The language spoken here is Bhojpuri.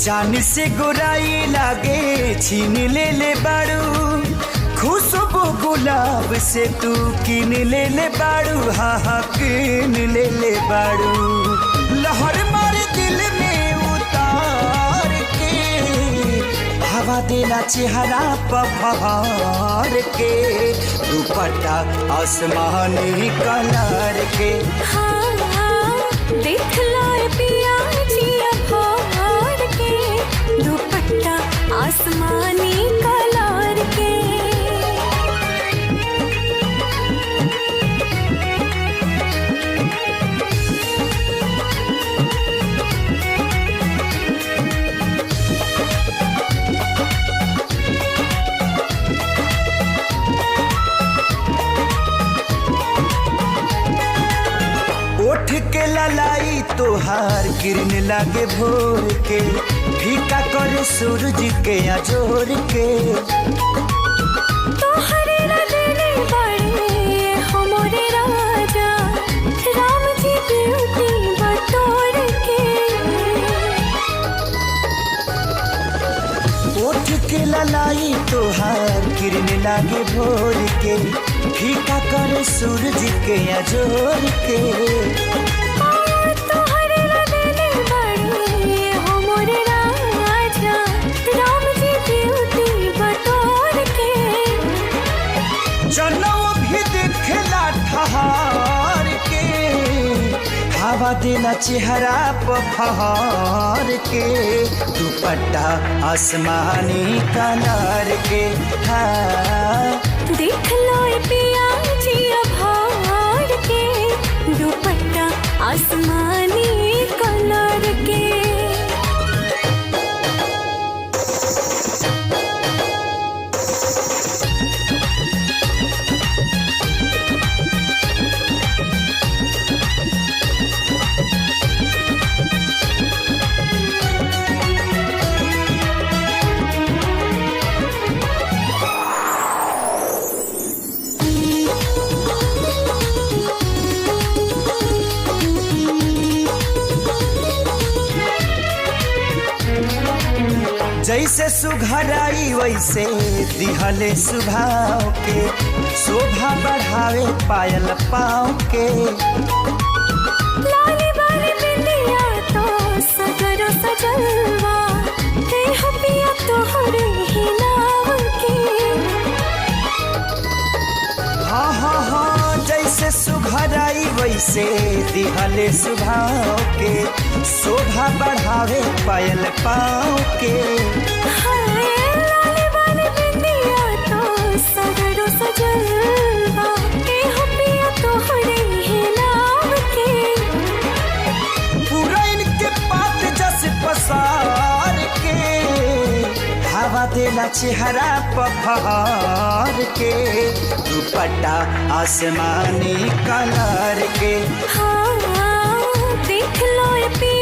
जान से गोराई लागे छीन ले बाड़ू, खुशबू गुलाब से तू किन ले बाड़ू, हाँ हाँ किन ले बाड़ू। लहर मारे दिल में उतार के, हवा देला चेहरा पहाड़ के, दुपट्टा आसमानी कलर के। हाँ देख लो पिया जिया फाड़ के, दुपट्टा आसमानी कलर के। ओठ के ललाई तोहार किरण लागे भोर के, फीका करे सूरज के अजोर के। तोहरे रंगने बड़े हमरे राजा, राम जी ब्यूटी बटोर के। ओठ के ललाई तोहार किरण लागे भोर के, फीका करे सूरज के अजोर के। तोहरे रंगने बड़े हमरे राजा, राम जी ब्यूटी बटोर के। जनौ भी देखला ठहार के, हवा देला चेहरा पहाड़ के, दुपट्टा आसमानी कलर के। हाँ देख लो पिया जिया फाड़ के, दुपट्टा आसमानी कलर के। जैसे सुघराई वैसे दिहले सुभाव के, शोभा बढ़ावे पायल पाँव के। लाली बाली बिंदिया तो सगरो सजलवा, देह पिया तोहरे ही नाव के। हाँ हाँ हाँ जैसे सुघराई वैसे दिहले सुभाव के, शोभा बढ़ावे पायल पाँव के। लाली बाली बिंदिया तो सगरो सजलवा, देह पिया तोहरे ही नाव के। पूरा इनके पात जस पसार के, हवा देला चेहरा पहाड़ के, दुपट्टा आसमानी कलर के। हाँ देख लो पिया